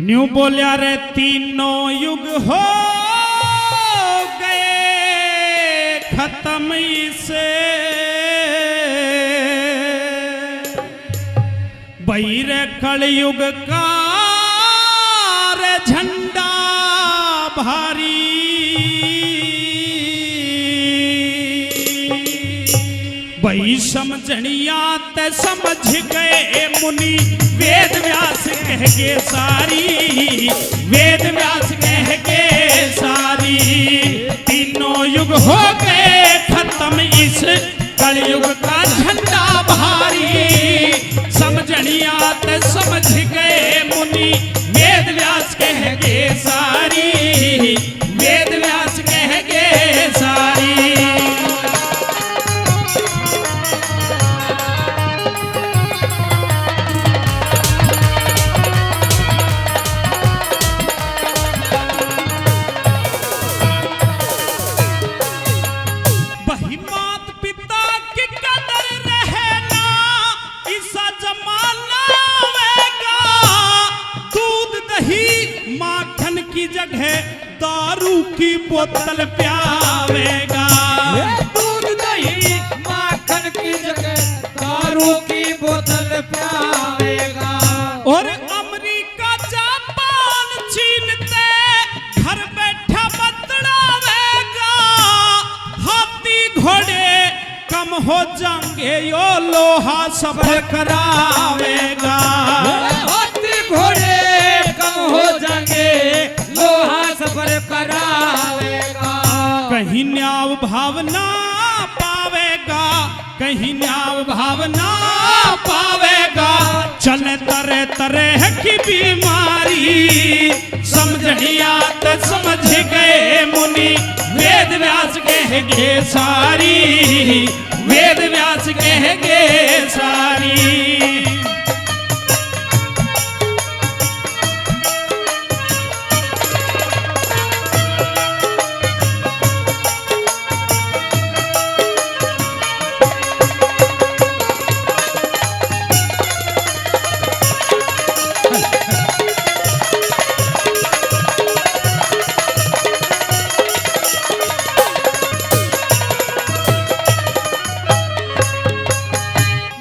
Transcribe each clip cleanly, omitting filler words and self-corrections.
New बोलिया रे तीनों युग हो गए खत्म इसे बहिर कलयुग का रे झंडा भारी बही समझनिया ते समझ गए मुनि वेद व्यास कह के सारी वेद व्यास कह के सारी तीनों युग हो गए खत्म इस कलयुग का झंडा भारी समझनिया ते समझ गए मुनि वेद व्यास कह के सारी वेद व्यास कह के सारी जगह दारू की बोतल प्यावेगा दूध दही माखन की जगह दारू की बोतल प्यावेगा और अमेरिका जापान चीन ते घर बैठा बतड़ावेगा हाथी घोड़े कम हो जाएंगे यो लोहा सफर करावेगा हाथी घोड़े कम हो जाएंगे लोहा सफर करावेगा कहीं न्याय भावना पावेगा कहीं न्याय भावना पावेगा चले तरह तरह की बीमारी समझनिया तो समझ गए मुनि वेद व्यास कह गे सारी वेद व्यास कह गे सारी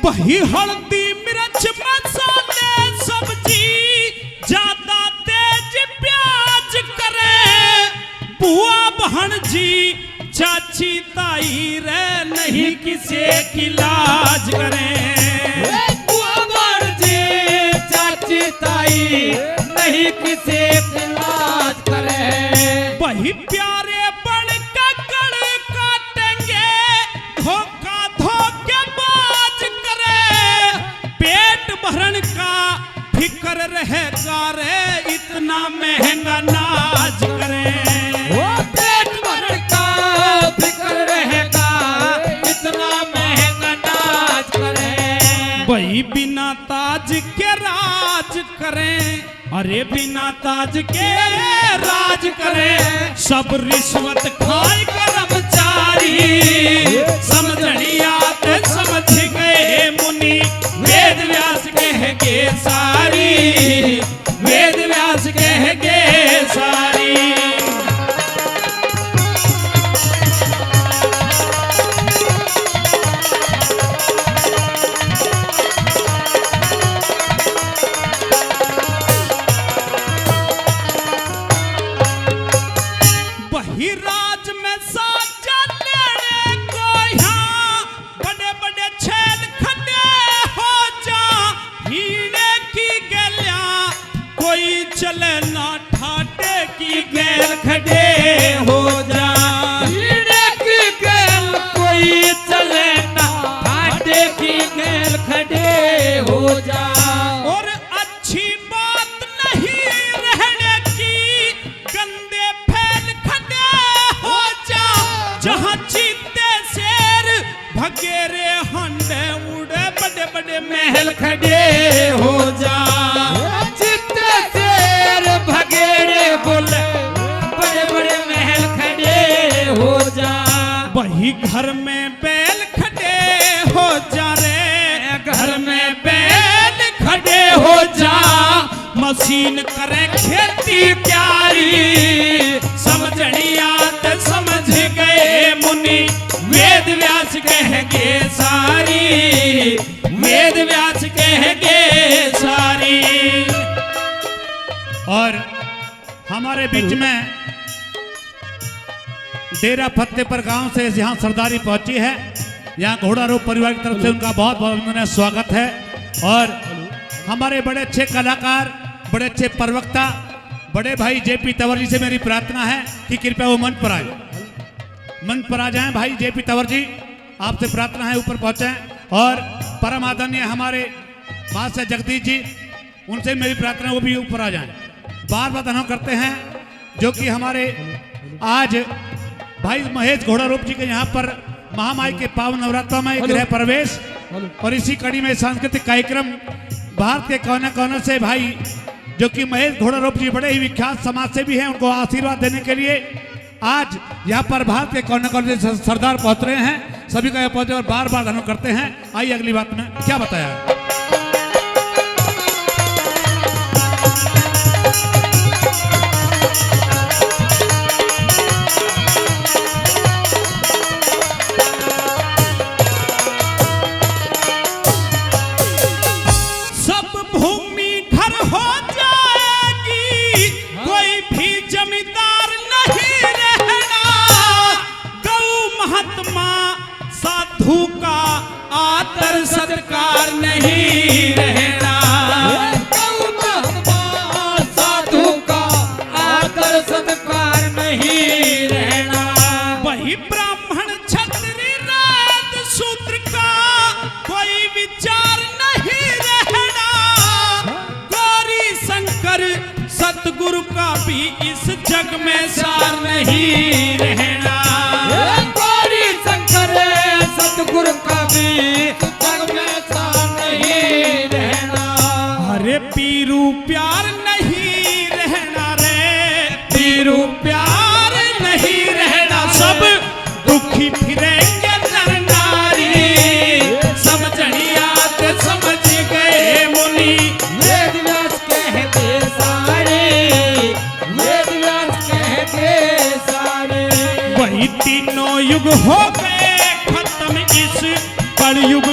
बही हल्दी मिर्च मसाले सब्जी ज्यादा तेज प्याज करे बुआ बहन जी चाची ताई रे नहीं किसी की लाज करे बुआ बहन जी चाची ताई नहीं किसी की लाज करे बही प्यारे बड़ ककड़ काटेंगे धोखा धोखे भरण का फिक्र रहेगा रे इतना महंगा नाज करे वो पेट भरण का फिक्र रहेगा इतना महंगा नाज करे भाई बिना ताज के राज करें अरे बिना ताज के राज करें सब रिश्वत खाए कर्मचारी समझनिया ते समझ गए मुनि वेद व्यास कह गे सारी वेद व्यास कह गे सारी बहिराज में साजा लेने को यहाँ बड़े बड़े छेद खड़े हो जा हीरे की गलियां कोई चले ना ठाटे की गैल खड़े हो जा हीरे की गैल कोई चले ना ठाटे की गैल खड़े हो जा और अच्छी बात नहीं रहने की गंदे फैल खड़े हो जा जहाँ चीते शेर भगेरे हंडे उड़े बड़े बड़े महल खड़े हो जा चीते शेर भगेरे बोले बड़े बड़े महल खड़े हो जा वही घर में बैल खड़े हो जा रे घर में मशीन करे खेती प्यारी, समझणियात समझ गए मुनि, वेद व्यास कहेंगे सारी, वेद व्यास कहेंगे सारी। और हमारे बीच में डेरा फतेहपुर गांव से यहाँ सरदारी पहुंची है, यहाँ घोड़ा रोग परिवार की तरफ से उनका बहुत बहुत स्वागत है। और हमारे बड़े अच्छे कलाकार, बड़े अच्छे प्रवक्ता, बड़े भाई जेपी तंवर जी से मेरी प्रार्थना है कि कृपया वो मंच पर आए, मंच पर आ जाएं। भाई जेपी तंवर जी, आपसे प्रार्थना है ऊपर पहुंचे। और परम आदरणीय हमारे मास्टर जगदीश जी, उनसे मेरी प्रार्थना है वो भी ऊपर आ जाएं। बार बार धन्यवाद करते हैं जो कि हमारे आज भाई महेश घोड़ा रूप जी के यहाँ पर महामाई के पावन नवरात्रा में गृह प्रवेश और इसी कड़ी में सांस्कृतिक कार्यक्रम भारत के कोने कोने से भाई जो कि महेश घोड़ा रूप जी बड़े ही विख्यात समाज सेवी हैं, उनको आशीर्वाद देने के लिए आज यहाँ पर भारत के कोने कोने से सरदार पहुंच रहे हैं। सभी का पहुंचे और बार बार धन्यवाद करते हैं। आइए अगली बात में क्या बताया। साधु का आदर सत्कार नहीं रहना, साधु का आदर सत्कार नहीं रहना। वही ब्राह्मण क्षत्रिय राज शूद्र का कोई विचार नहीं रहना। गौरी शंकर सतगुरु का भी इस जग में सार नहीं रहना। सतगुरु का भी जग में सार नहीं रहना। अरे पीरू प्यार नहीं रहना रे, पीरू प्यार नहीं रहना। सब दुखी फिरेंगे नर नारी, समझणियात समझ गए मुनि, वेद व्यास कहते सारे, वेद व्यास कहते सारे। वही तीनों युग हो गए खत्म, इस कलयुग